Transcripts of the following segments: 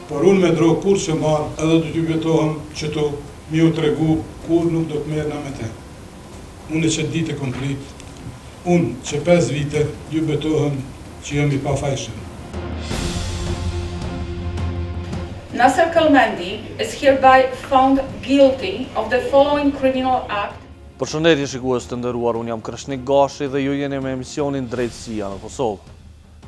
Por unë me drogë kur që marë, edhe do t'ju betohem që to mi u tregu kur nuk do t'merna me te. Unë që ditë e komplit, unë që 5 vite ju betohem që jam I pafajshëm. Naser Kelmendin is hereby found guilty of the following criminal act. Përshëndetje shikues të nderuar, unë jam Kreshnik Gashi dhe ju jeni me emisionin Drejtesia në Kosovë.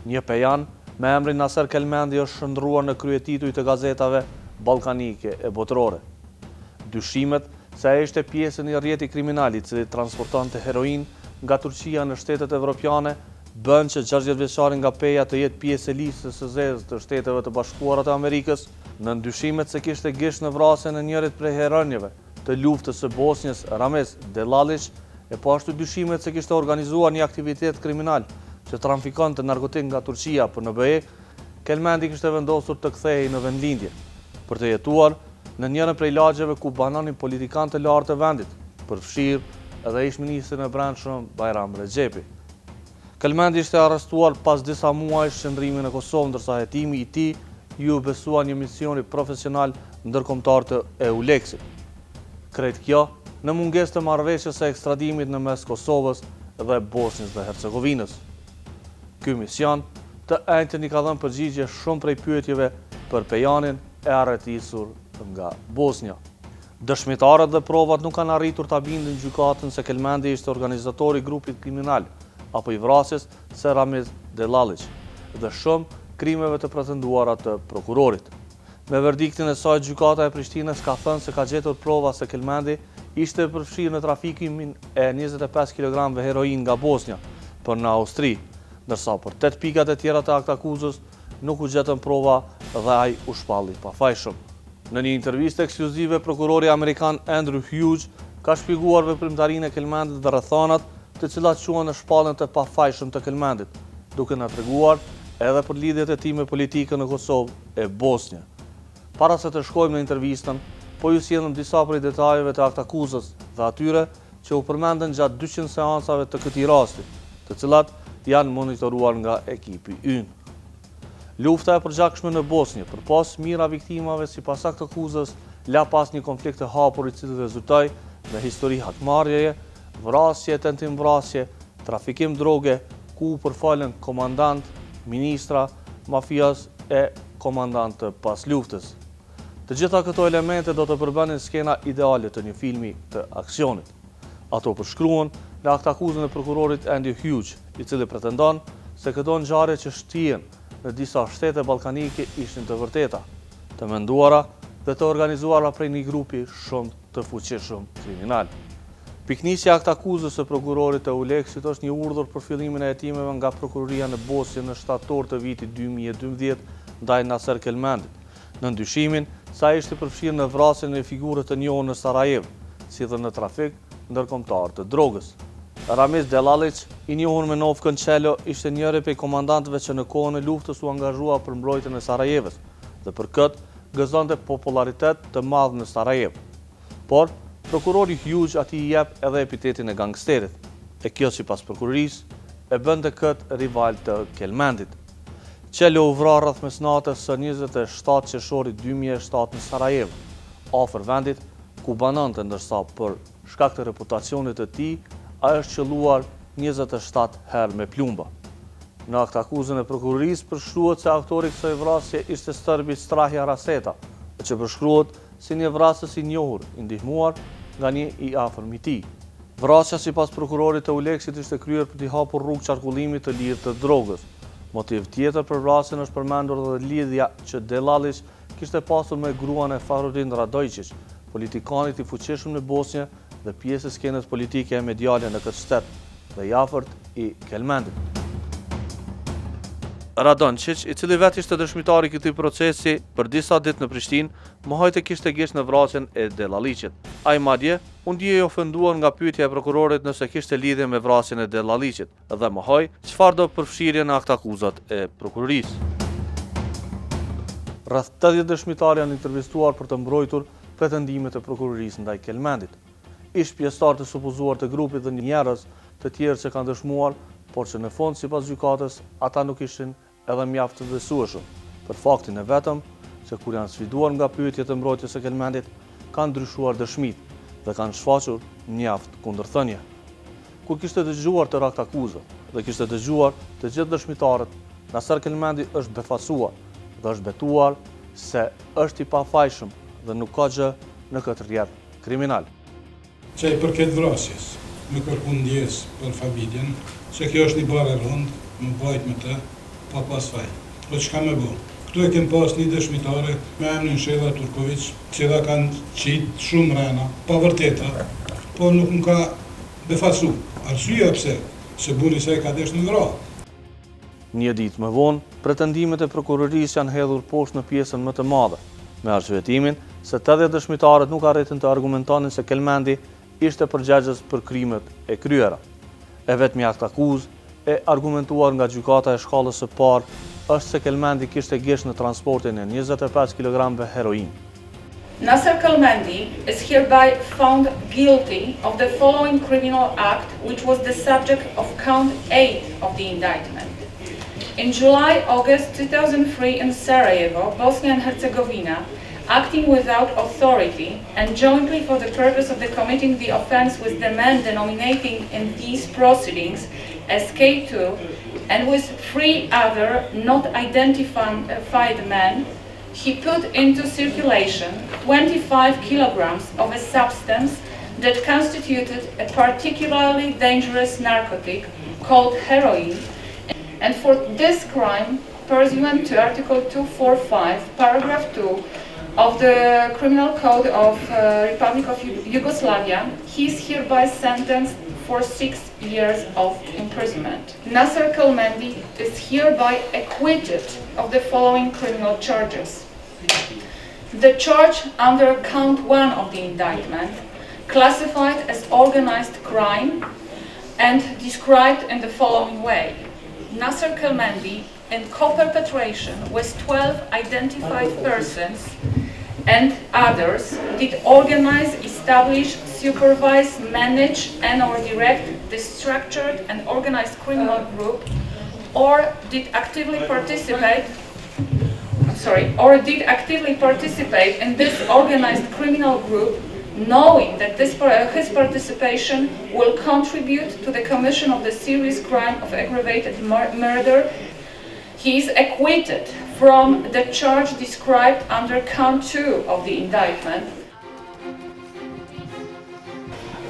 Një pejan me emrin Naser Kelmendin është shndruar në kryetituj të gazetave ballkanike e botërore. Dyshimet se ai ishte pjesë e një rrjeti kriminal I cili transportonte heroin nga Turqia në shtetet evropiane bën që 60 vjeçari nga peja të jetë pjesë e listës së zezë të Shteteve të Bashkuara të Amerikës, në dyshimet se kishte gisht në vrasjen e njërit prej heronjeve të luftës së Bosnjës, Rames Delalic, e po ashtu dyshimet se kishte organizuar një aktivitet kriminal që trafikonte narkotik nga Turqia për në BE, Kelmendin kishte vendosur të kthehej në vendlindje, për të jetuar në njërin prej lagjeve ku banonin politikanë të lartë të vendit, përfshirë edhe ish-ministrin e brendshëm Bajram Rexhepi. Kelmendin ishte arrestuar pas disa muajsh qëndrimi në Kosovë, ndërsa hetimi I tij ju besua një misioni profesional ndërkombëtar të EULEX-it. Krejt kjo në mungesë të marrëveshjes së ekstradimit në mes Kosovës dhe Bosnjës dhe Hercegovinës. Ky mision të enjtën I ka dhënë përgjigje shumë prej pyetjeve për pejanin e arretisur nga Bosnja. Dëshmitarët dhe provat nuk kanë arritur ta bindin gjykatën se Kelmendin ishte organizatori I grupit kriminal apo I vrasjes së Rames Delalic dhe shumë krimeve të pretenduara të prokurorit. Me verdiktin e saj, gjykata e Prishtinës ka thënë se ka gjetur prova se Kelmendin ishte përfshirë në trafikimin e 25 kg heroin nga Bosnja për në Austri, ndërsa për 8 pikat e tjera të aktakuzës nuk u gjetën prova dhe ai u shpalli pafajshëm. Në një intervistë ekskluzive, prokurori amerikan Andrew Hughes ka shpjeguar veprimtarinë e Kelmendit dhe rrethanat të cilat quhen në shpalljen të pafajshëm të Kelmendit, duke na treguar edhe për lidhjet e tij me politikën në Kosovë e Bosnjë. Para se të shkojmë në intervistën, po ju sjellëm disa prej detajeve të aktakuzës dhe atyre që u përmendën gjatë 200 seancave të këtij rasti, të cilat janë monitoruar nga ekipi ynë. Lufta e përgjakshme në Bosnjë përpas mira viktimave sipas aktakuzës la pas një konflikt të hapur I cili rezultoi në histori hakmarrjeje, vrasje, tentim vrasje, trafikim droge, ku përfalen komandant, ministra, mafias e komandant të pas luftës. Të gjitha këto elemente do të përbanin skena ideale të një filmi të aksionit. Ato përshkruan në aktakuzën e prokurorit Andrew Hughes, I cili pretendon se këto ngjarje që shtihen në disa shtete ballkanike ishin të vërteta, të menduara dhe të organizuara prej një grupi shumë të fuqishëm kriminal. Piknisja e aktakuzës së prokurorit të EULEX-it është një urdhër për fillimin e hetimeve nga prokuroria në Bosnjë në shtator të vitit 2012 ndaj Naser Kelmendit, në ndyshimin se ai ishte përfshirë në vrasjen e figure të njohur në Sarajevo, si dhe në trafik ndërkombëtar të drogës. Rames Delalic, I njohur me Nov Kënqelo, ishte njëri prej komandantëve që në kohën e luftës u angazhua për mbrojtjen e Sarajevës dhe për këtë gëzonte popularitet të madh në Sarajevo. Por prokurori Hughes atij I jep edhe epitetin e gangsterit, e kjo sipas prokurorisë e bënte këtë rival të Kelmendit. Qelo u vra rreth mesnatës së 27 qershorit 2007 në Sarajevo, afër vendit ku banonte, ndërsa për shkak të reputacionit të tij, ai është qelluar 27 herë me plumba. Në aktakuzën e prokurorisë përshkruhet se autori I kësaj vrasje ishte serbi Strahja Raseta, që përshkruhet si një vrasës I njohur, I ndihmuar nga një I afërm I tij. Vrasja sipas prokurorit të EULEX-it ishte kryer për t'i hapur rrugë qarkullimit të lirë të drogës. Motiv tjetër për vrasjen është përmendur edhe lidhja që Delalic kishte pasur me gruan e Fahrudin Radojčić, politikanit I fuqishëm në Bosnjë dhe pjesë e skenës politike e mediale në këtë shtet dhe I afërt I Kelmendit. Radojčić, I cili vetë ishte dëshmitari I këtij procesi për disa ditë në Prishtinë, mohoi të kishte gisht në vrasjen e Delalicit. Ai madje u ndiej ofenduar nga pyetja e prokurorit nëse kishte lidhje me vrasjen e Delalicit dhe mohoi çfarë do përfshirje në aktakuzat e prokurorisë. Rreth 80 dëshmitarë janë intervistuar për të mbrojtur pretendimet e prokurorisë ndaj Kelmendit. Ish pjesëtar të supozuar të grupit dhe njerëz të tjerë që kanë dëshmuar, por që në fond sipas gjykatës ata nuk ishin edhe mjaft të besueshëm, për faktin e vetëm se kur janë sfiduar nga pyetjet e mbrojtjes së Kelmendit, kanë ndryshuar dëshmitë dhe kanë shfaqur mjaft kundërthënie. Kur kishte dëgjuar të rakt akuzë dhe kishte dëgjuar të gjithë dëshmitarët, Naser Kelmendi është befasuar dhe është betuar se është i pafajshëm dhe nuk ka gjë në këtë rrjet kriminal. Që i përket vrasjes, me kërku ndjes për familjen, se kjo është një bare rënd, më bajt me të, pa pas faj. Po çka me bo? Këtu e kem pas një dëshmitare me emrin Shela Turkovic, cila kanë qitë shumë rena, pa vërteta, po nuk më ka befasu. Arsyeja pse, se buni se e ka desh në vrah. Një ditë më vonë, pretendimet e prokurorisë janë hedhur poshtë në pjesën më të madhe, me arsvetimin se 80 dëshmitarët nuk arritën të argumentonin se Kelmendi ishte përgjegjës për krimet e kryera. E vetmi akt akuzë e argumentuar nga gjykata e shkallës së parë është se Kelmendi kishte gjesh në transportin e 25 kg heroin. Naser Kelmendi is hereby found guilty of the following criminal act, which was the subject of count 8 of the indictment. In July-August 2003 in Sarajevo, Bosnia and Herzegovina, acting without authority and jointly for the purpose of committing the offense with the man denominating in these proceedings as K2 and with 3 other not identified men, he put into circulation 25 kilograms of a substance that constituted a particularly dangerous narcotic called heroin, and for this crime, pursuant to Article 245, Paragraph 2 of the Criminal Code of Republic of Yugoslavia, he is hereby sentenced for 6 years of imprisonment. Naser Kelmendi is hereby acquitted of the following criminal charges. The charge under count 1 of the indictment, classified as organized crime and described in the following way. Naser Kelmendi, in co-perpetration with 12 identified persons and others, did organize, establish, supervise, manage, and/or direct the structured and organized criminal group, or did actively participate in this organized criminal group, knowing that his participation will contribute to the commission of the serious crime of aggravated murder. He is acquitted from the charge described under count 2 of the indictment.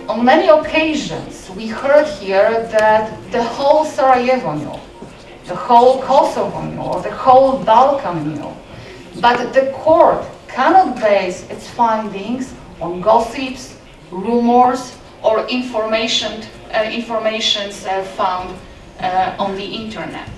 On many occasions, we heard here that the whole Sarajevo knew, the whole Kosovo knew, or the whole Balkan knew. But the court cannot base its findings on gossips, rumors, or informations found on the internet.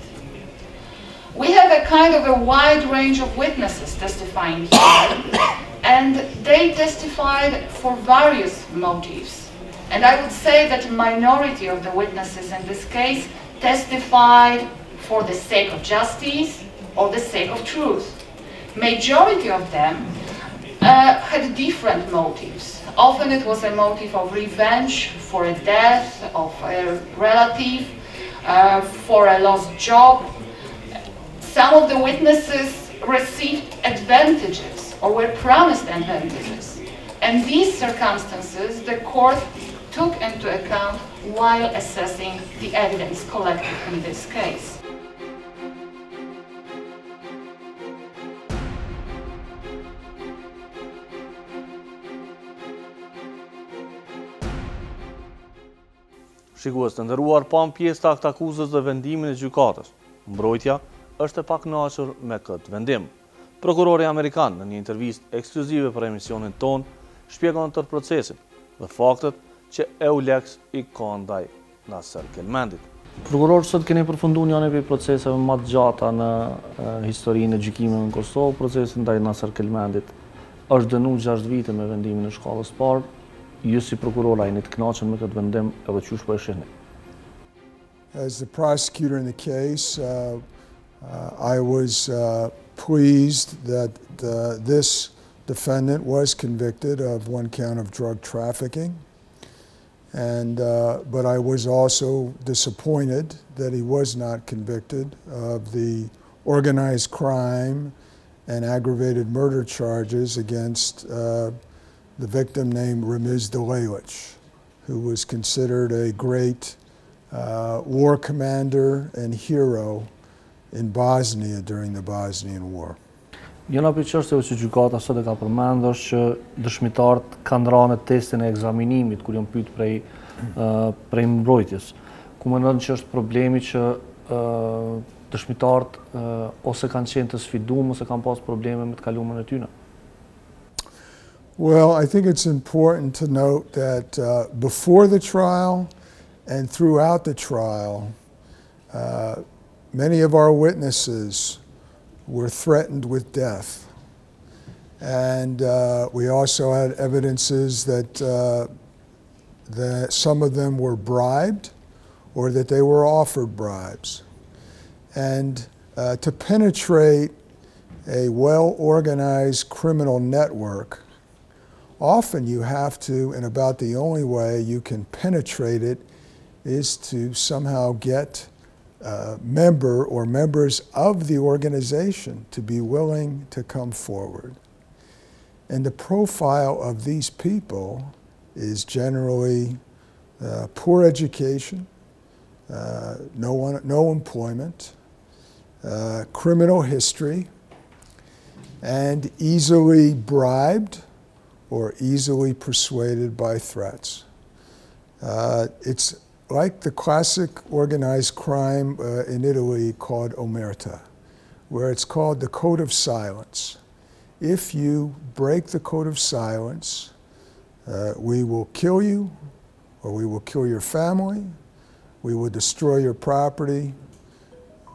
We have a kind of a wide range of witnesses testifying here, and they testified for various motives. And I would say that a minority of the witnesses in this case testified for the sake of justice or the sake of truth. Majority of them had different motives. Often it was a motive of revenge for a death of a relative, for a lost job. Some of the witnesses received advantages or were promised advantages. And these circumstances the court took into account while assessing the evidence collected in this case. Shikues të nderuar, pam pjesë të aktakuzës dhe vendimin e gjykatës. Mbrojtja është e pakënaqur me këtë vendim. Prokurori amerikan në një intervistë ekskluzive për emisionin ton shpjegon tërë procesin dhe faktet që EULEX i ka ndaj Naser Kelmendit. Prokuror, sot keni përfunduar një prej proceseve më të gjata në historinë e gjykimeve në Kosovë. Procesi ndaj Naser Kelmendit është dënuar 6 vite me vendimin e shkallës parë. Ju si prokuror, a jeni të kënaqur me këtë vendim edhe çush po e shihni? As the prosecutor in the case, I was pleased that this defendant was convicted of 1 count of drug trafficking, but I was also disappointed that he was not convicted of the organized crime and aggravated murder charges against the victim named Ramiz Delalic, who was considered a great war commander and hero in Bosnia during the Bosnian War. Njëra prej çështjeve që gjykata sot e ka përmendur është që dëshmitarët kanë rënë në testin e ekzaminimit kur janë pyetur prej mbrojtjes. Ku mendon që është problemi që dëshmitarët ose kanë qenë të sfiduar ose kanë pas probleme me të kaluarën e tyre? Well, I think it's important to note that before the trial and throughout the trial, many of our witnesses were threatened with death. And we also had evidences that some of them were bribed or that they were offered bribes. And to penetrate a well-organized criminal network, often you have to, and about the only way you can penetrate it is to somehow get a member or members of the organization to be willing to come forward. And the profile of these people is generally poor education, no employment, criminal history, and easily bribed or easily persuaded by threats. It's like the classic organized crime in Italy called omerta, where it's called the code of silence. If you break the code of silence, we will kill you, or we will kill your family, we will destroy your property,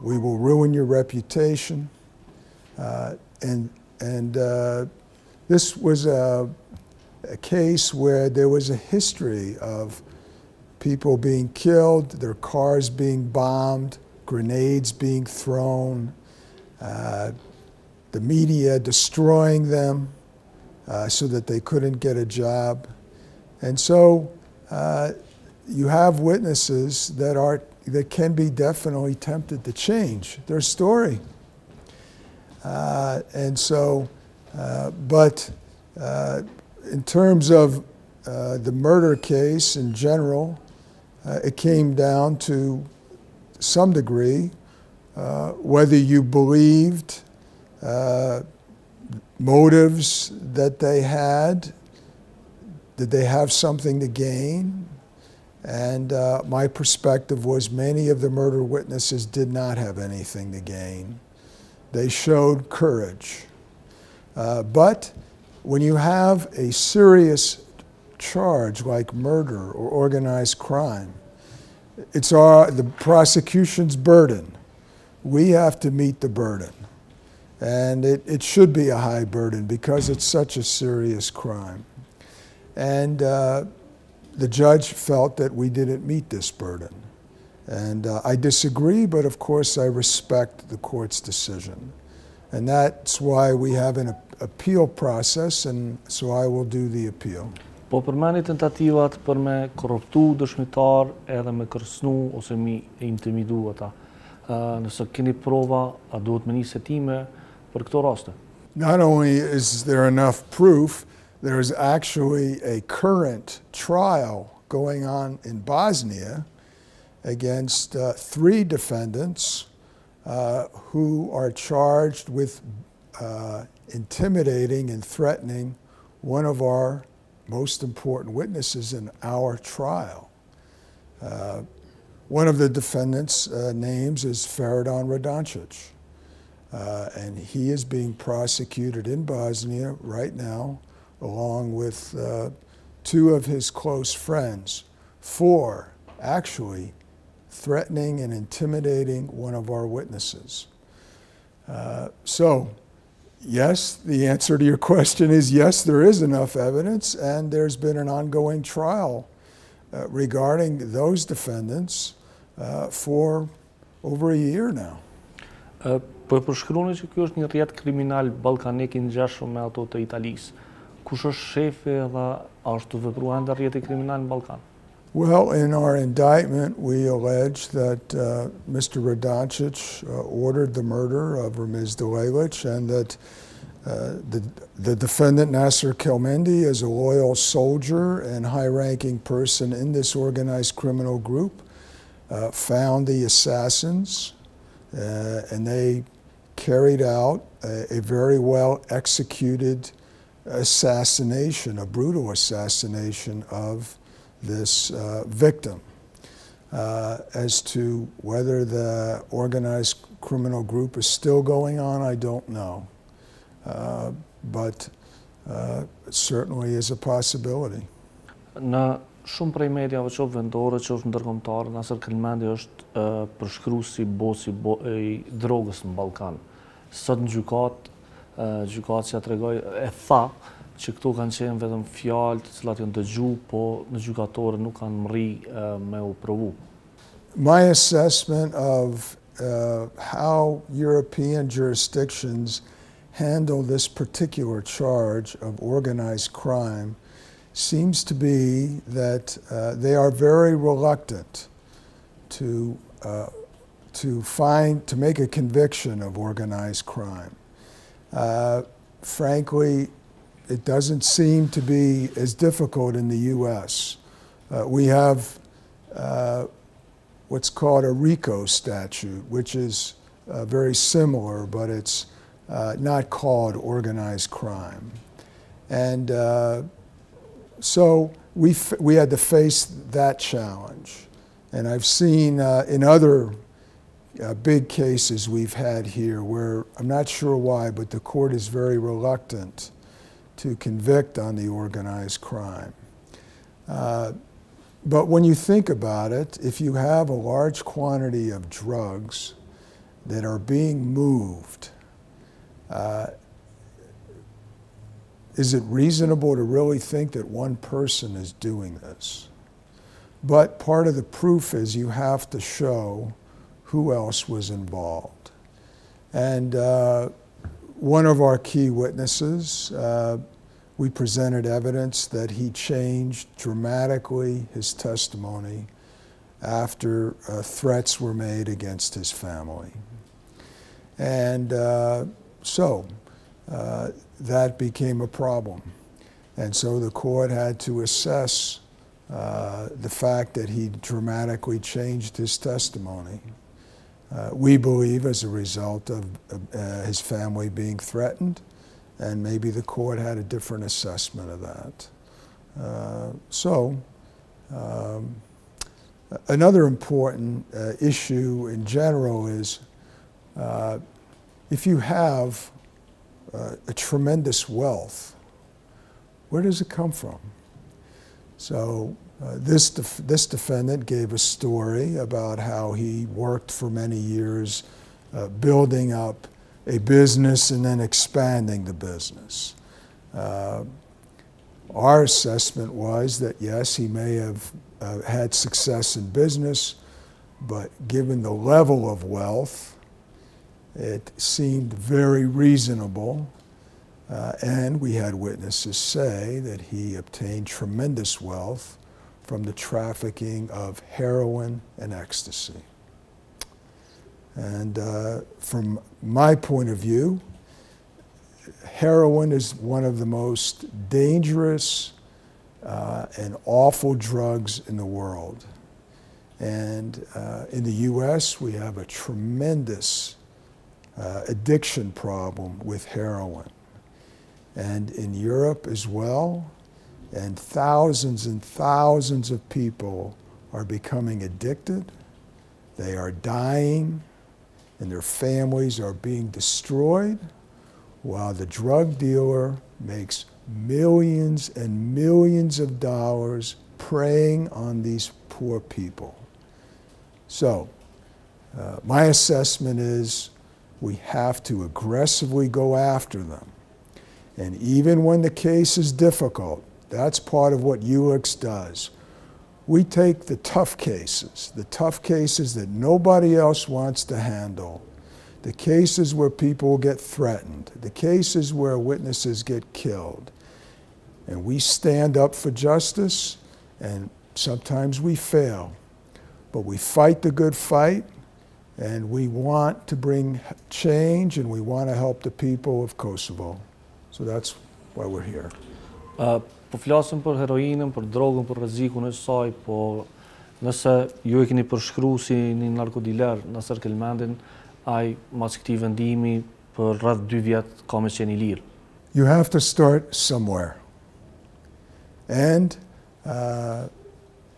we will ruin your reputation. This was a case where there was a history of people being killed, their cars being bombed, grenades being thrown, the media destroying them so that they couldn't get a job. And so you have witnesses that can be definitely tempted to change their story. But in terms of the murder case in general, it came down to some degree whether you believed motives that they had, did they have something to gain? And my perspective was many of the murder witnesses did not have anything to gain. They showed courage. But when you have a serious charge like murder or organized crime, it's the prosecution's burden. We have to meet the burden. And it should be a high burden because it's such a serious crime. And the judge felt that we didn't meet this burden. And I disagree, but of course I respect the court's decision. And that's why we have an appeal process, and so I will do the appeal. Po përmeni tentativat për me korruptu dëshmitar edhe me kërcënu ose me intimidu ata. Nëse keni prova, a duhet me nisë hetime për këto raste? Not only is there enough proof, there is actually a current trial going on in Bosnia against 3 defendants who are charged with intimidating and threatening one of our most important witnesses in our trial. One of the defendants' names is Feridun Radoncic, and he is being prosecuted in Bosnia right now, along with 2 of his close friends, for actually threatening and intimidating one of our witnesses. So, yes, the answer to your question is yes, there is enough evidence, and there's been an ongoing trial regarding those defendants for over a year now. Po e përshkruani që ky është një rrjet kriminal ballkanik I ngjashëm me ato të Italisë. Kush është shefi dhe a është të vepruar ndër rrjeti kriminal në Ballkan? Well, in our indictment, we allege that Mr. Radonjic ordered the murder of Ramiz Delilich, and that the defendant, Naser Kelmendin, is a loyal soldier and high-ranking person in this organized criminal group, found the assassins, and they carried out a very well-executed assassination, a brutal assassination of this victim. As to whether the organized criminal group is still going on, I don't know. But it certainly is a possibility. Në shumë prej mediave qoftë vendore, qoftë ndërkombëtare, Naser Kelmendin është përshkruesi bosi i drogës në Ballkan. Sot në gjykatësia tregoi e tha që këto kanë qenë vetëm fjalë të cilat janë dëgju, po në gjykatore nuk kanë mri me u provu. My assessment of how European jurisdictions handle this particular charge of organized crime seems to be that they are very reluctant to make a conviction of organized crime. Frankly, it doesn't seem to be as difficult in the U.S. We have what's called a RICO statute, which is very similar, but it's not called organized crime. And so we had to face that challenge. And I've seen in other big cases we've had here where, I'm not sure why, but the court is very reluctant to convict on the organized crime. But when you think about it, if you have a large quantity of drugs that are being moved, is it reasonable to really think that one person is doing this? But part of the proof is you have to show who else was involved. And one of our key witnesses, we presented evidence that he changed dramatically his testimony after threats were made against his family. And so that became a problem. And so the court had to assess the fact that he dramatically changed his testimony. We believe as a result of his family being threatened, and maybe the court had a different assessment of that. Another important issue in general is if you have a tremendous wealth, where does it come from? So this defendant gave a story about how he worked for many years building up a business and then expanding the business. Our assessment was that yes, he may have had success in business, but given the level of wealth, it seemed very reasonable, and we had witnesses say that he obtained tremendous wealth from the trafficking of heroin and ecstasy. And from my point of view, heroin is one of the most dangerous and awful drugs in the world. And in the US, we have a tremendous addiction problem with heroin. And in Europe as well, and thousands of people are becoming addicted. They are dying, and their families are being destroyed, while the drug dealer makes millions and millions of dollars preying on these poor people. So, my assessment is we have to aggressively go after them. And even when the case is difficult, that's part of what ULIX does. We take the tough cases that nobody else wants to handle, the cases where people get threatened, the cases where witnesses get killed, and we stand up for justice, and Sometimes we fail, but we fight the good fight, and we want to bring change, and we want to help the people of Kosovo. So that's why we're here. Po flasim për heroinën, për drogën, për rrezikun e saj, po nëse ju e keni përshkruar si një narkodiler Naser Kelmendin, ai mas këtij vendimi për rreth 2 vjet ka me qenë I lirë. You have to start somewhere. And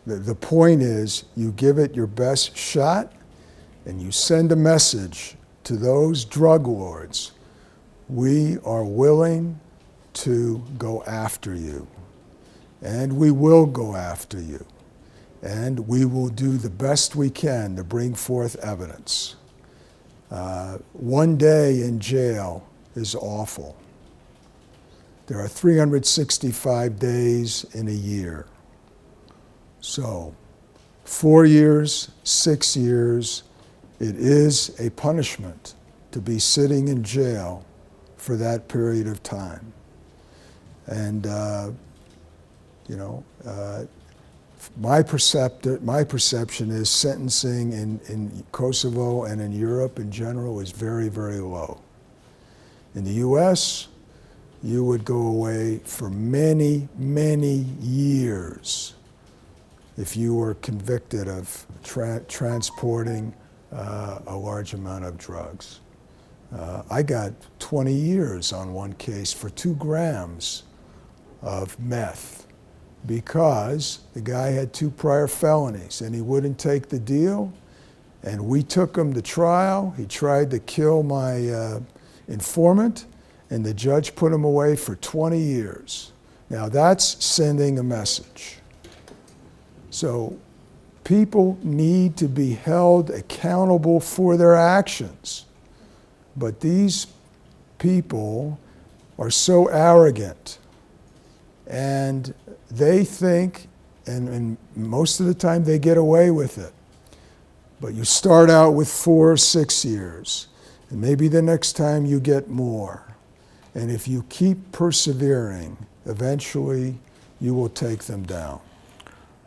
the point is, you give it your best shot, and you send a message to those drug lords. We are willing to go after you, and we will go after you, and we will do the best we can to bring forth evidence. One day in jail is awful. There are 365 days in a year. So 4 years, 6 years, it is a punishment to be sitting in jail for that period of time. And, my perception is sentencing in Kosovo and in Europe in general is very, very low. In the US, you would go away for many, many years if you were convicted of transporting a large amount of drugs. I got 20 years on one case for 2 grams of meth because the guy had 2 prior felonies and he wouldn't take the deal, and we took him to trial. He tried to kill my informant, and the judge put him away for 20 years. Now that's sending a message. So people need to be held accountable for their actions. But these people are so arrogant, and they think, and most of the time they get away with it. But you start out with 4 or 6 years, and maybe the next time you get more. And if you keep persevering, eventually you will take them down.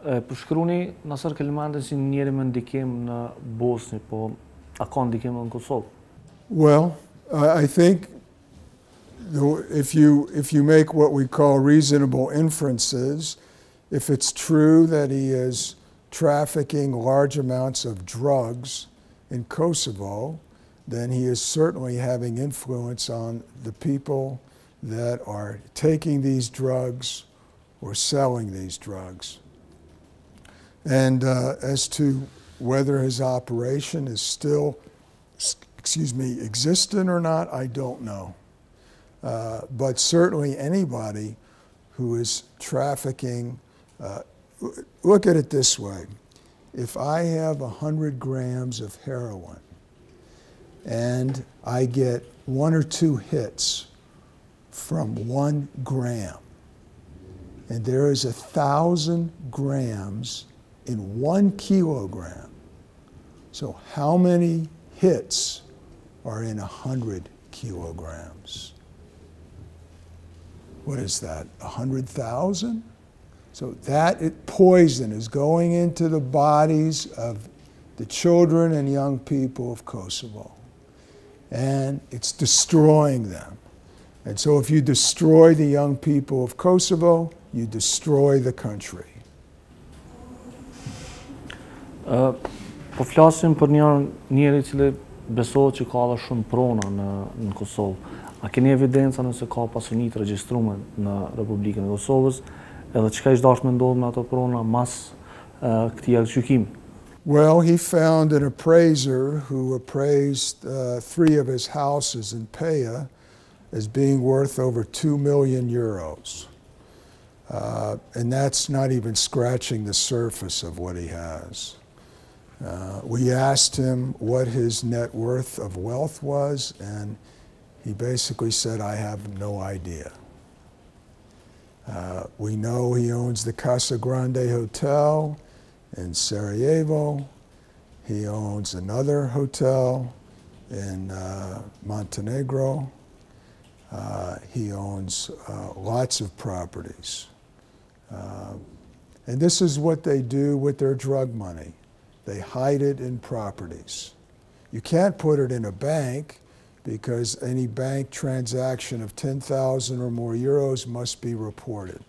Përshkruni Naser Kelmendin si njëri me ndikim në Bosni, po a ka ndikim në Kosovë? Well, I think if you make what we call reasonable inferences, if it's true that he is trafficking large amounts of drugs in Kosovo, then he is certainly having influence on the people that are taking these drugs or selling these drugs. And as to whether his operation is still, existent or not, I don't know. But certainly anybody who is trafficking, look at it this way. If I have 100 grams of heroin and I get 1 or 2 hits from 1 gram, and there is 1,000 grams in 1 kilogram, so how many hits are in 100 kilograms? What is that, 100,000? So that poison is going into the bodies of the children and young people of Kosovo, and it's destroying them. And so if you destroy the young people of Kosovo, you destroy the country. Po flasim për njëri cili besohet që ka edhe shumë prona në Kosovë. A keni evidenca nëse ka pasuni të regjistruar në Republikën e Kosovës, edhe çka është dashur me ndodh me ato prona mas këtij aktgjykimi? Well, he found an appraiser who appraised 3 of his houses in Peja as being worth over 2 million euros. And that's not even scratching the surface of what he has. We asked him what his net worth of wealth was, and he basically said, I have no idea. We know he owns the Casa Grande Hotel in Sarajevo. He owns another hotel in Montenegro. He owns lots of properties. And this is what they do with their drug money. They hide it in properties. You can't put it in a bank because any bank transaction of 10,000 or more euros must be reported.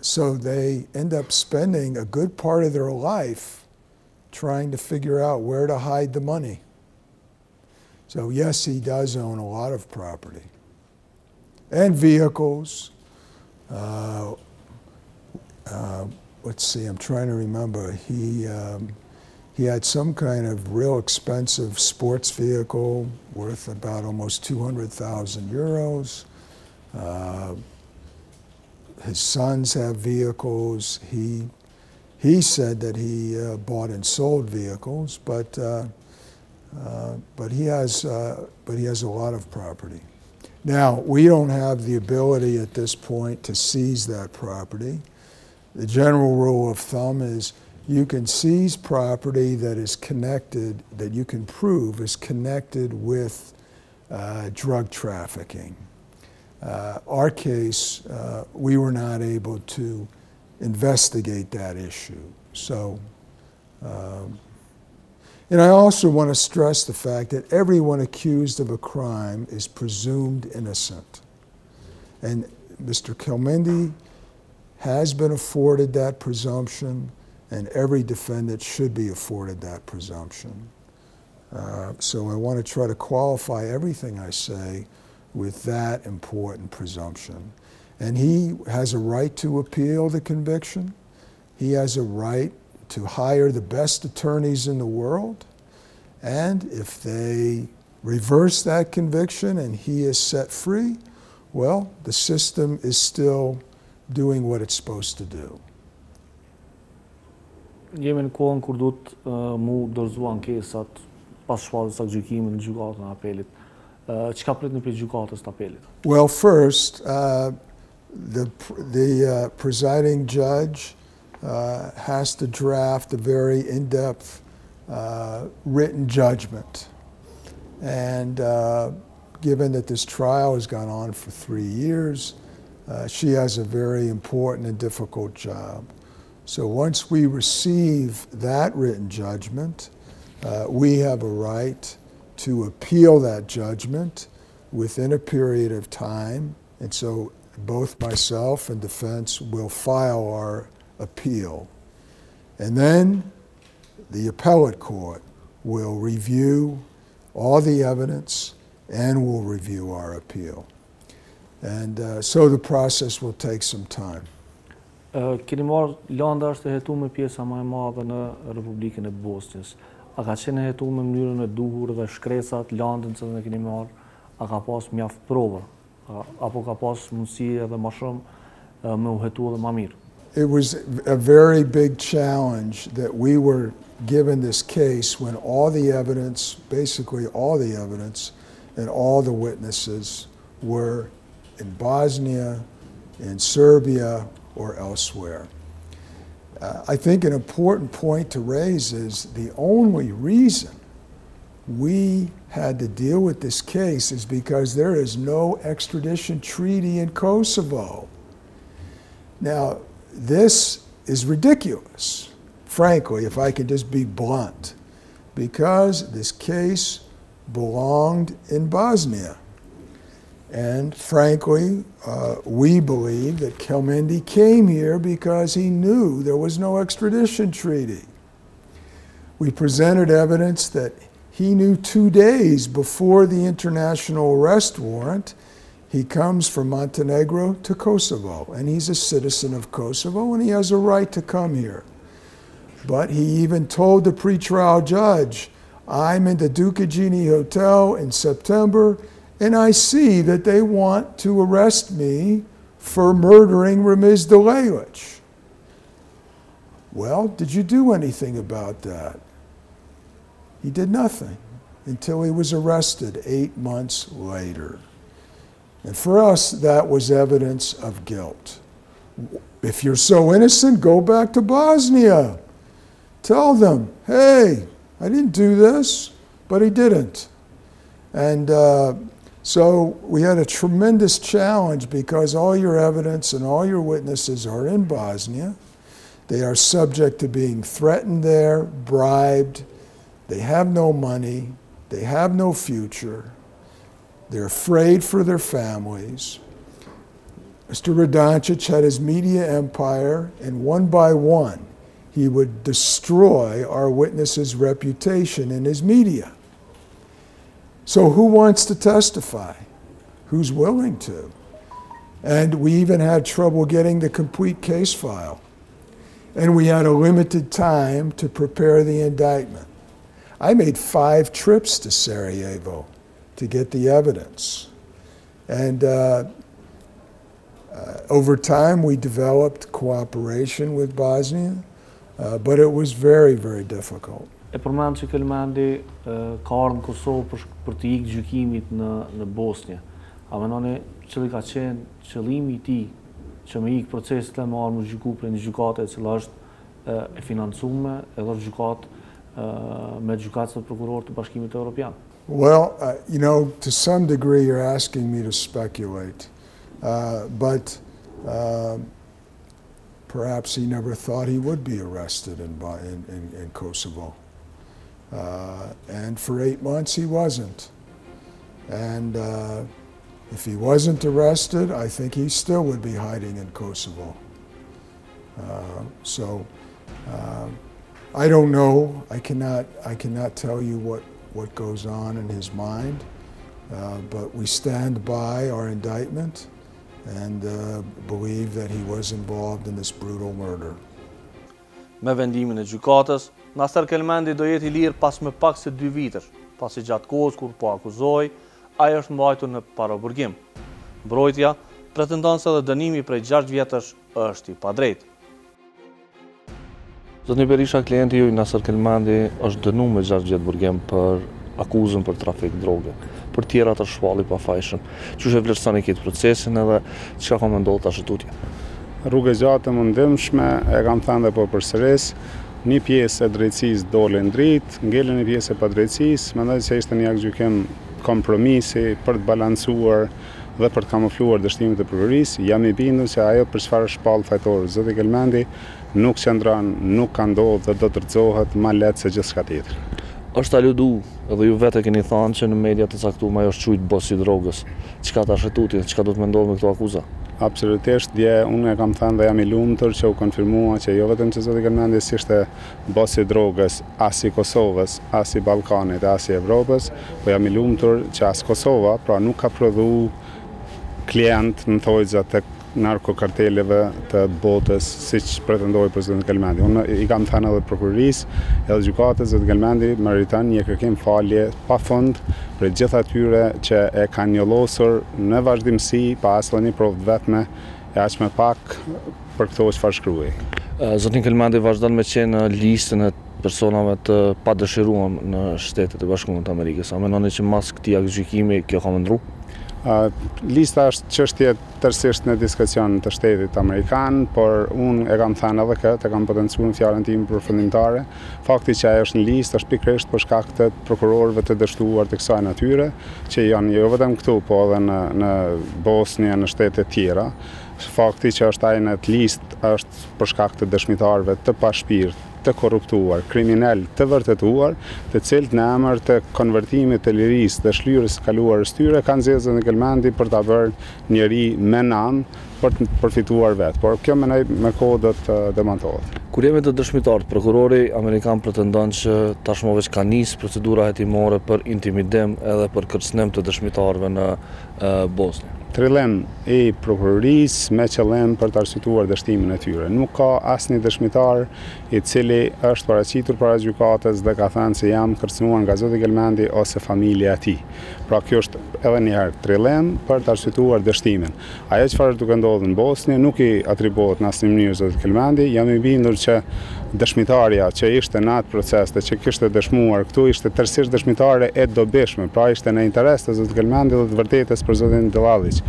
So they end up spending a good part of their life trying to figure out where to hide the money. So yes, he does own a lot of property. And vehicles. Let's see, I'm trying to remember. He had some kind of real expensive sports vehicle worth about almost 200,000 euros. His sons have vehicles. He said that he bought and sold vehicles, but he has a lot of property. Now, we don't have the ability at this point to seize that property. The general rule of thumb is you can seize property that is connected, that you can prove is connected with drug trafficking. Our case, we were not able to investigate that issue. So, and I also want to stress the fact that everyone accused of a crime is presumed innocent. And Mr. Kelmendin has been afforded that presumption, and every defendant should be afforded that presumption. So I want to try to qualify everything I say with that important presumption. And he has a right to appeal the conviction. He has a right to hire the best attorneys in the world. And if they reverse that conviction and he is set free, well, the system is still doing what it's supposed to do. Jemi në kohën kur duhet mu dorëzu ankesat pas shpalljes së gjykimit në gjykatën e apelit. Çka pritni për gjykatës të apelit? Well, first, the presiding judge has to draft a very in-depth written judgment. And given that this trial has gone on for 3 years, she has a very important and difficult job. So once we receive that written judgment, we have a right to appeal that judgment within a period of time. And so both myself and defense will file our appeal. And then the appellate court will review all the evidence and will review our appeal. And so the process will take some time. Keni marrë landa është e hetuar me pjesa më e madhe në Republikën e Bosnjës. A ka qenë e hetuar në mënyrën e duhur dhe shkresat, landën që ne keni marrë, a ka pas mjaft prova? Apo ka pas mundësi edhe më shumë me u hetuar edhe më mirë? It was a very big challenge that we were given this case when all the evidence, basically all the evidence, and all the witnesses were in Bosnia, in Serbia, or elsewhere. I think an important point to raise is the only reason we had to deal with this case is because there is no extradition treaty in Kosovo. Now, this is ridiculous, frankly, if I can just be blunt, because this case belonged in Bosnia. And frankly, we believe that Kelmendin came here because he knew there was no extradition treaty. We presented evidence that he knew 2 days before the international arrest warrant, he comes from Montenegro to Kosovo, and he's a citizen of Kosovo, and he has a right to come here. But he even told the pretrial judge, I'm in the Drejtesia Hotel in September, and I see that they want to arrest me for murdering Ramiz Delalic. Well, did you do anything about that? He did nothing until he was arrested 8 months later. And for us, that was evidence of guilt. If you're so innocent, go back to Bosnia. Tell them, hey, I didn't do this, but he didn't. And So we had a tremendous challenge because all your evidence and all your witnesses are in Bosnia. They are subject to being threatened there, bribed. They have no money. They have no future. They're afraid for their families. Mr. Drejtesia had his media empire, and one by one, he would destroy our witnesses' reputation in his media. So who wants to testify? Who's willing to? And we even had trouble getting the complete case file. And we had a limited time to prepare the indictment. I made 5 trips to Sarajevo to get the evidence. And over time, we developed cooperation with Bosnia, but it was very, very difficult. E përmend që Kelmendi ka ardhur në Kosovë për të ikë gjykimit në Bosnjë. A mendoni cili ka qenë qëllimi i tij që me ikë procesit e marrë më gjyku për një gjykate e cila është e financuar edhe gjykatë me gjykatës të prokurorit të Bashkimit Evropian? Well, you know, to some degree you're asking me to speculate, but perhaps he never thought he would be arrested in Kosovo. And for 8 months he wasn't. And if he wasn't arrested, I think he still would be hiding in Kosovo. So I don't know. I cannot tell you what goes on in his mind, but we stand by our indictment and believe that he was involved in this brutal murder. Me vendimin e gjykatës, Naser Kelmendi do jetë I lirë pas më pak se 2 vitesh, pasi gjatë kohës kur po akuzoi, ai është mbajtur në paraburgim. Mbrojtja pretendon se edhe dënimi prej 6 vjetësh është I padrejtë. Zotni Berisha, klienti juaj Naser Kelmendi është dënuar me 6 vjet burgim për akuzën për trafik droge. Për tjera të shpalli pa fajshëm. Qysh e vlerësoni këtë procesin edhe çka ka menduar tash tutje? Rrugë gjatë mundimshme, e kam thënë dhe po përsëris, një pjesë e drejtësisë dole në dritë, ngelen një pjesë e padrejtësisë, mendoj se ishte një gjykim kompromisi për të balancuar dhe për të kamufluar dështimet e prokurorisë. Jam I bindur se ajo për çfarë shpall fajtor zoti Kelmendi nuk qëndron, nuk ka ndodhur dhe do të rrëzohet më lehtë se gjithçka tjetër. Është aludu, edhe ju vetë keni thënë që në media të caktuar ajo është quajtur bosi I drogës. Çka tash tutje, çka do të mendoni me këto akuza? Absolutisht, dje unë e kam thënë dhe jam I lumtur që u konfirmua që jo vetëm që zoti Kelmendi ishte bosi I drogës as I Kosovës, as I Ballkanit, as I Evropës, po jam I lumtur që as Kosova, pra nuk ka prodhu klient në thojza të narkokarteleve të botës, siç pretendoi presidenti Kelmendi. Unë I kam thënë edhe prokurorisë, edhe gjykatës zoti Kelmendi meriton një kërkim falje pafund për gjithë atyre që e kanë njollosur në vazhdimsi pa asnjë provë vetme e aq më pak për këto çfarë shkruaj. Zoti Kelmendi vazhdon me qenë në listën e personave të padëshiruar në Shtetet e Bashkuara të Amerikës. A mendoni që mas këtij gjykimi kjo ka ndryshuar? Lista është çështje tërësisht në diskrecion të Shtetit Amerikan, por unë e kam thënë edhe këtë, e kam potencuar në fjalën time përfundimtare. Fakti që ajo është në listë është pikërisht për shkak të prokurorëve të dështuar të kësaj natyre, që janë jo vetëm këtu, po edhe në Bosnjë, në shtete tjera. Fakti që është ai në atë listë është për shkak të dëshmitarëve të pashpirt, të korruptuar, kriminal të vërtetuar, të cilët në emër të konvertimit të lirisë dhe shlyrës së kaluar tyre kanë zgjedhur në Kelmendi për ta bërë njeri me nam për të përfituar vetë, por kjo mendoj me kohë do të demantohet. Kur jemi të dëshmitarët, prokurori amerikan pretendon që tashmë veç ka nisë procedura hetimore për intimidim edhe për kërcënim të dëshmitarëve në Bosnjë. Trillim I prokurorisë me qëllim për të arsyetuar dështimin e tyre. Nuk ka asnjë dëshmitar I cili është paraqitur para gjykatës dhe ka thënë se jam kërcënuar nga zoti Kelmendi ose familja e tij. Pra kjo është edhe një herë trillim për të arsyetuar dështimin. Ajo çfarë duke ndodhur në Bosnjë nuk I atribuohet në asnjë mënyrë zotit Kelmendi. Jam I bindur që dëshmitarja që ishte në atë proces dhe që kishte dëshmuar këtu ishte tërësisht dëshmitare e dobishme, pra ishte në interes të zotit Kelmendit dhe të vërtetës për zotin Dëllalliq.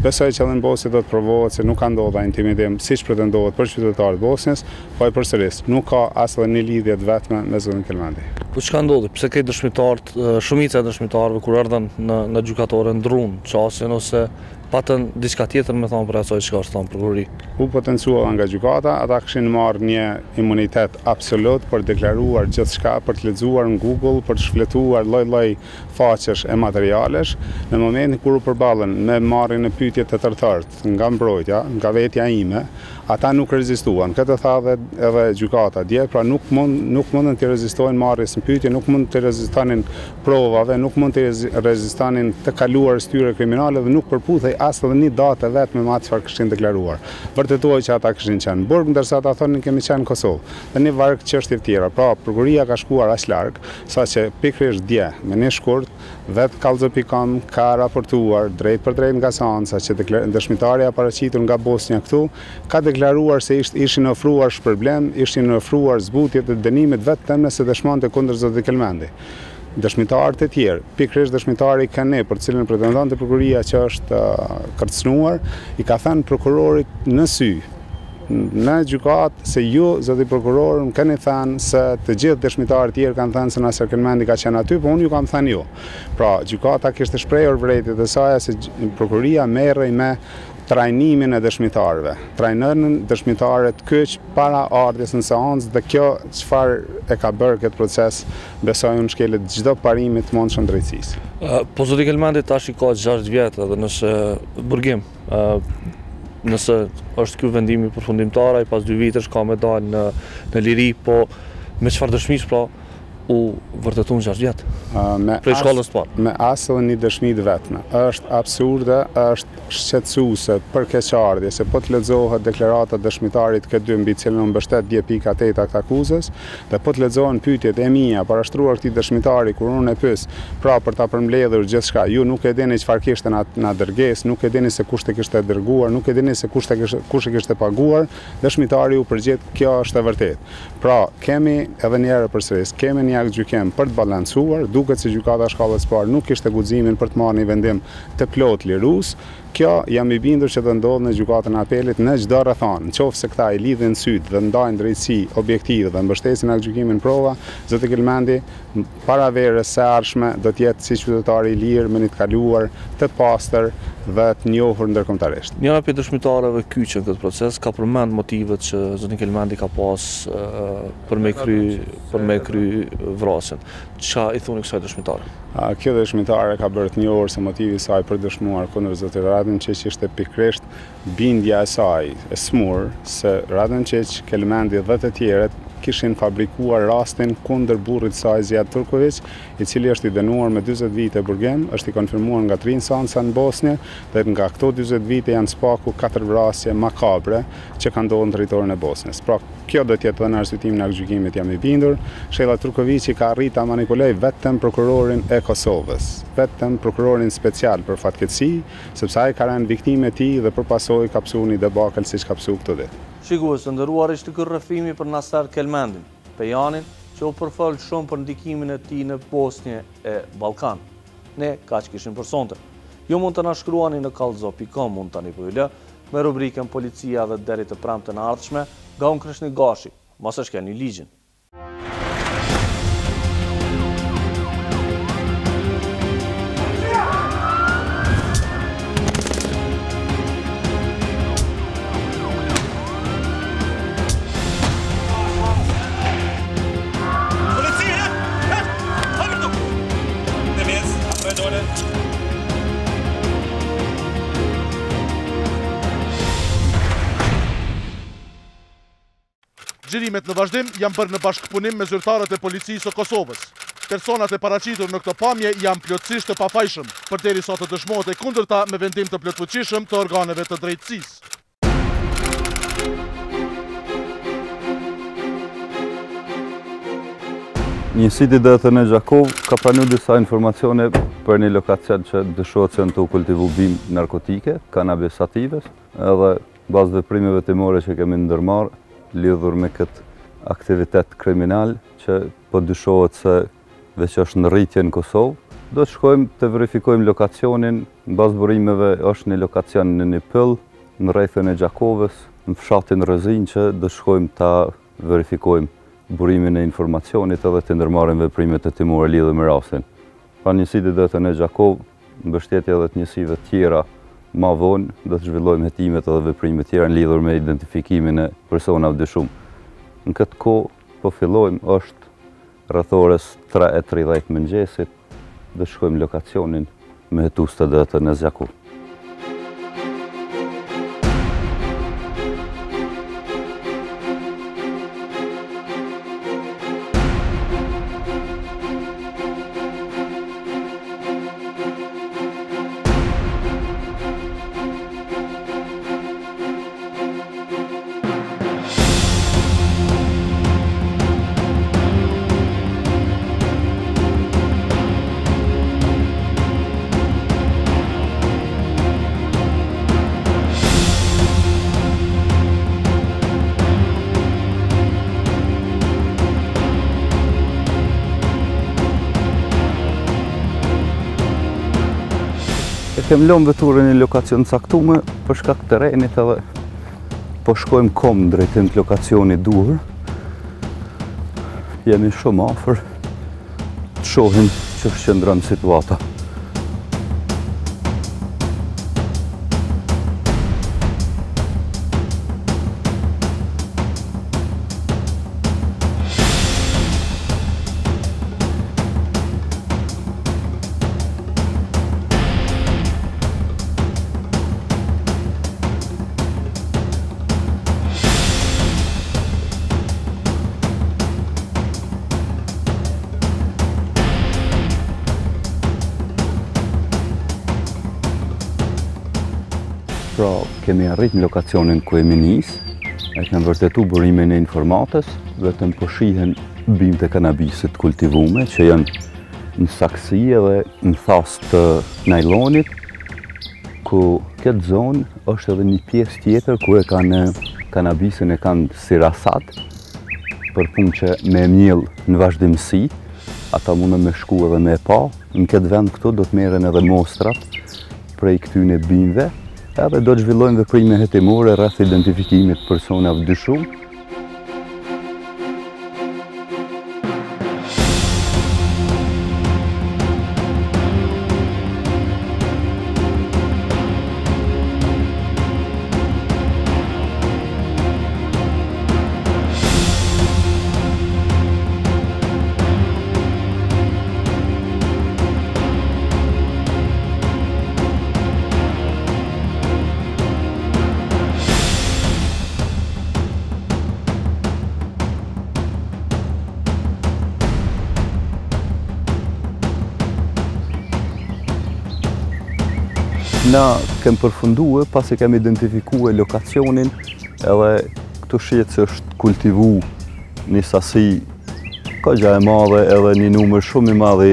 Besoj që qëllimbosi do të provohet se nuk ka ndodha intimidim siç pretendohet për qytetarët Bosnjës, po e përsëris, nuk ka asnjë një lidhje të vetme me zotin Kelmendin. Po çka ndodhi? Pse ke dëshmitarët, shumica e dëshmitarëve kur erdhën në gjykatore ndrun çastin ose patën diçka tjetër me thonë për asaj çka është thonë prokurori? U potencuova nga gjykata, ata kishin marrë një imunitet absolut për deklaruar gjithçka, për të lexuar në Google, për të shfletuar lloj-lloj faqesh e materialesh. Në momentin kur u përballën me marrjen e pyetje të tërthërt nga mbrojtja, nga vetja ime, ata nuk rezistuan. Këtë tha edhe gjykata dje, pra nuk mundën të rezistojnë marrjes në pyetje, nuk mund të rezistonin provave, nuk mund të rezistonin të kaluarës tyre kriminale dhe nuk përputhej as edhe një datë vetëm me atë çfarë kishin deklaruar. Vërtetoi që ata kishin qenë në Burg, ndërsa ata thonin kemi qenë në Kosovë. Dhe një varg çështje të tjera. Pra, prokuroria ka shkuar aq larg, saqë pikërisht dje, me një shkurt, vetë Kallzo.com ka raportuar drejt për drejt nga seanca që dëshmitarja paraqitur nga Bosnja këtu ka deklaruar se ishin ofruar shpërblem, ishin ofruar zbutje të dënimit vetëm nëse dëshmonte kundër zotit Kelmendi. Dëshmitarët e tjerë, pikërisht dëshmitari Kane, për cilën pretendonte prokuroria që është kërcënuar, i ka thënë prokurorit në sy, në gjykatë, se ju, zoti prokuror, më keni thënë se të gjithë dëshmitarët tjerë kanë thënë se Naser Kelmendi ka qenë aty, po unë ju kam thënë ju. Pra, gjykata kishte shprehur vërejtjet e saj se prokuroria merrej me trajnimin e dëshmitarëve. Trajnën dëshmitarët kyç para ardhjes në seancë dhe kjo çfarë e ka bërë këtë proces, besoj unë shkelet çdo parimi të mundshëm drejtësisë. Po zoti Kelmendi tash i ka 6 vjet edhe nëse burgim, nëse është ky vendimi përfundimtar, ai pas 2 vitesh ka me dalë në liri, po me çfarë dëshmish pra u vërtetun 6 vjet? Prej shkollës të parë. Me asë dhe një dëshmi të vetme. Është absurde, është shqetësuese për keqardhje, se po të lexohet deklarata dëshmitarit këtë dy mbi cilën mbështet dje pika 8 akt akuzës, dhe po të lexohen pyetjet e mia parashtruar këtij dëshmitari kur unë e pyes, pra për ta përmbledhur gjithçka, ju nuk e dini çfarë kishte na dërgesë, nuk e dini se kush e kishte dërguar, nuk e dini se kush e kishte paguar, dëshmitari u përgjigj, kjo është e vërtetë. Pra, kemi edhe një herë përsëris, kemi një akt gjykim për të balancuar, duket se gjykata shkallës parë nuk kishte guximin për të marrë një vendim të plot lirus. Kjo jam i bindur që do ndodhë në gjykatën e apelit në çdo rrethon. Nëse këta i lidhin sytë dhe ndajnë drejtësi objektive dhe mbështesin akt gjykimin prova, zoti Kelmendi para verës së ardhshme do të jetë si qytetar i lirë me një të kaluar të pastër dhe të njohur ndërkombëtarisht. Njëra prej dëshmitarëve kyçën këtë proces ka përmend motivet që zoti Kelmendi ka pas për me kry vrasjen. Çfarë i thoni kësaj dëshmitare? Kjo dëshmitare ka bërë të njohur se motivi i saj për dëshmuar kundër zotit Radonjić ishte pikërisht bindja e saj e smur se Radonjić, Kelmendi dhe të tjerët kishin fabrikuar rastin kundër burrit saj Zijat Turković, i cili është i dënuar me 40 vite burgim, është i konfirmuar nga 3 instanca në Bosnjë dhe nga këto 40 vite janë spaku 4 vrasje makabre që kanë ndodhur në territorin e Bosnjës. Pra, kjo do të jetë edhe në arsyetim në akt gjykimit, jam i bindur. Shella Turkovići ka arritur ta manipulojë vetëm prokurorin e Kosovës, vetëm prokurorin special për fatkeqësi, sepse ai ka rënë viktimë e tij dhe përpasoi ka psuar një debakël siç ka psuar këtë ditë. Shikues të nderuar, ishte ky rrëfimi për Naser Kelmendin, pejanin që u përfol shumë për ndikimin e tij në Bosnjë e Ballkan. Ne kaq kishim për sonte. Ju mund të na shkruani në Kallzo.com, mund tani po ju lë me rubrikën Policia dhe deri të premten e ardhshme, nga unë Krishnik Gashi. Mos e shkeni ligjin. Xhirimet në vazhdim janë bërë në bashkëpunim me zyrtarët e policisë së Kosovës. Personat e paraqitur në këtë pamje janë plotësisht të pafajshëm, përderisa të dëshmohet e kundërta me vendim të plotfuqishëm të organeve të drejtësisë. Njësiti dëtën e Gjakov ka pranu disa informacione për një lokacion që dëshohet se në të kultivu bimë narkotike, kanabis satives, edhe bazë veprimeve timore që kemi ndërmarë lidhur me këtë aktivitet kriminal që po dyshohet se veç është në rritje në Kosovë. Do të shkojmë të verifikojmë lokacionin, në bazë burimeve është një lokacion në një pyll, në rrethën e Gjakovës, në fshatin Rëzin që do të shkojmë të verifikojmë burimin e informacionit edhe të ndërmarrim veprimet e timore lidhur me rastin. Pra njësitë e dëtën e Gjakovë, mbështetje edhe të njësive tjera ma vonë, do të zhvillojmë hetimet edhe veprimet tjera në lidhur me identifikimin e personave dyshuar. Në këtë kohë po fillojmë është rrethores 3:30 mëngjesit, do shkojmë lokacionin me hetus të dëtën e Gjakovë. Kem lëmë veturën në lokacion caktuar për shkak të terrenit edhe po shkojmë kom drejtim të lokacionit duhur. Jemi shumë afër të shohim që shqendron situata. Pra, kemi arrit në lokacionin ku e nis, e kemi vërtetu burimin e informatës, vetëm po shihen bimët e kanabisit kultivume që janë në saksi edhe në thas të najlonit, ku këtë zonë është edhe një pjesë tjetër ku e kanë kanabisin e kanë si rasat, për punë që me mjell në vazhdimësi, ata mundën me shku edhe me pa, në këtë vend këtu do të merren edhe mostrat prej këtyne bimëve, edhe do të zhvillojmë veprime hetimore rreth identifikimit të personave dyshuar. Na kem përfunduar pasi kem identifikuar lokacionin, edhe këtu shihet se është kultivu një sasi kogja e madhe edhe një numër shumë i madh i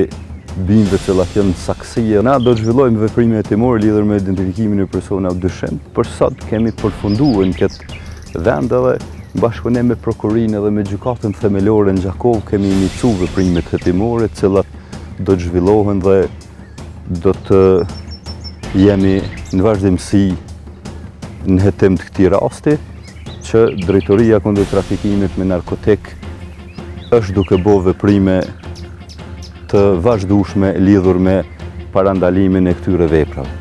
bimëve që janë në saksi. Na do të zhvillojmë veprime hetimore lidhur me identifikimin e personave dyshim. Për sot kemi përfunduar në këtë vend edhe bashkëpunim me prokurinë dhe me gjykatën themelore në Gjakovë kemi iniciuar veprimet hetimore, të cilat do të zhvillohen dhe do të jemi në vazhdimësi në hetim të këtij rasti, që Drejtoria kundër trafikimit me narkotik është duke bërë veprime të vazhdueshme lidhur me parandalimin e këtyre veprave.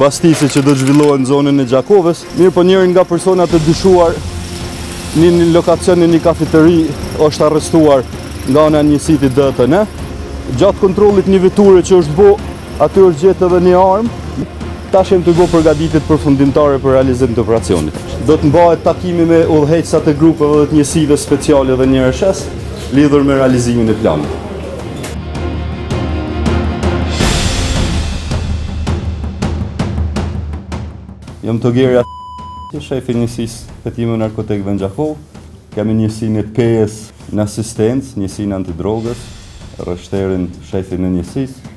Bastise që do të zhvillohen në zonën e Gjakovës, mirë po njërin nga personat të dyshuar një lokacion në një kafeteri është arrestuar nga ana njësitë DTN. Gjatë kontrollit një veture që është bo, aty është gjetë edhe një armë. Tash jem të go përgatitet përfundimtare për realizim të operacionit. Do të mbahet takimi me udhëheqësat e grupeve dhe të njësive speciale dhe një RSS lidhur me realizimin e planit. Jam të gjerja shefi njësisë petime narkotikëve në Gjakov, kemi njësinë e PS në asistencë, njësinë antidrogës, rështerin shefin e njësisë,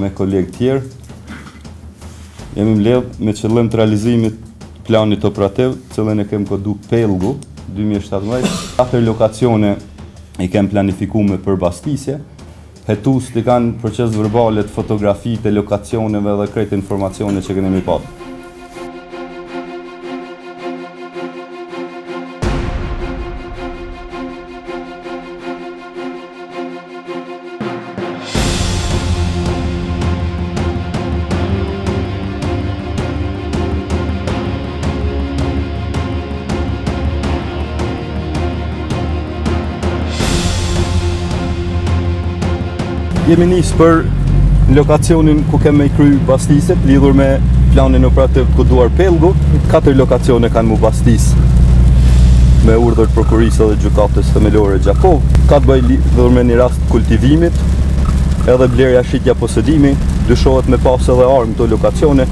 me kolegë tjerë. Jemi mbledh me qëllim të realizimit planit operativ, cilën e kem kodu Pellgu 2017. 4 lokacione i kem planifikume për bastisje. Hetus të kanë proces verbalet, fotografit e lokacioneve dhe krejt informacione që kemi patë. Jemi nisë për lokacionin ku keme i kry bastiset, lidhur me planin operativ të koduar Pellgu. 4 lokacione kanë mu bastis me urdhër prokurisë dhe gjykatës themelore Gjakov. Ka të bëj lidhur me një rast kultivimit, edhe blerja shitja posedimi, dyshohet me pas edhe armë të lokacione.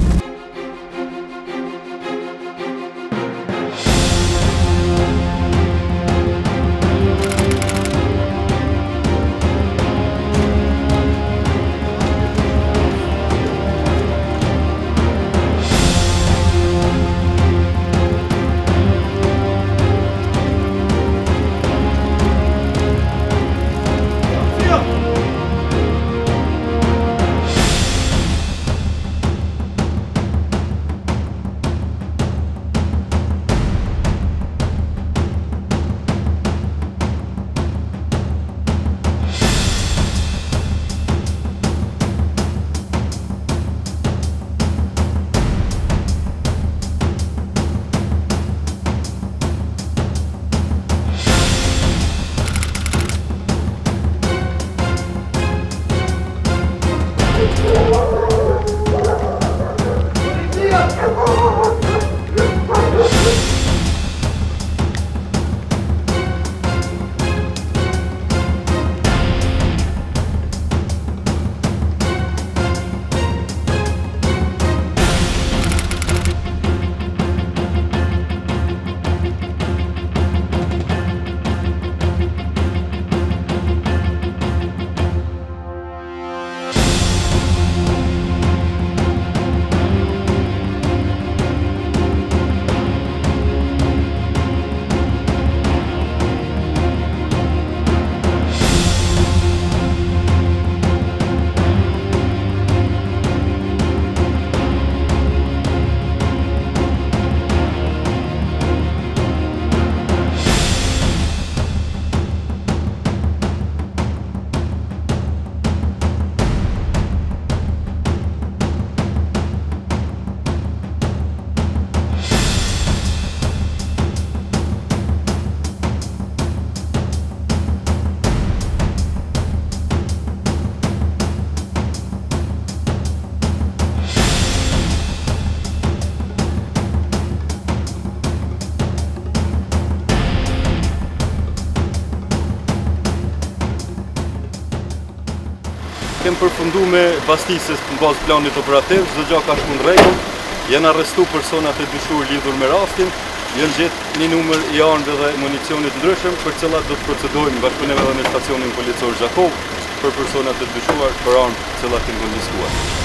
Kem përfundu me bastisës në bazë planit operativ, çdo gjë ka shkuar në rregull. Janë arrestu personat e dyshuar lidhur me rastin, janë gjetë një numër i armëve dhe municionit ndryshëm, për cilat do të procedojmë bashkëpunime edhe me stacionin policor Gjakov për personat e dyshuar për armë të cilat janë konfiskuar.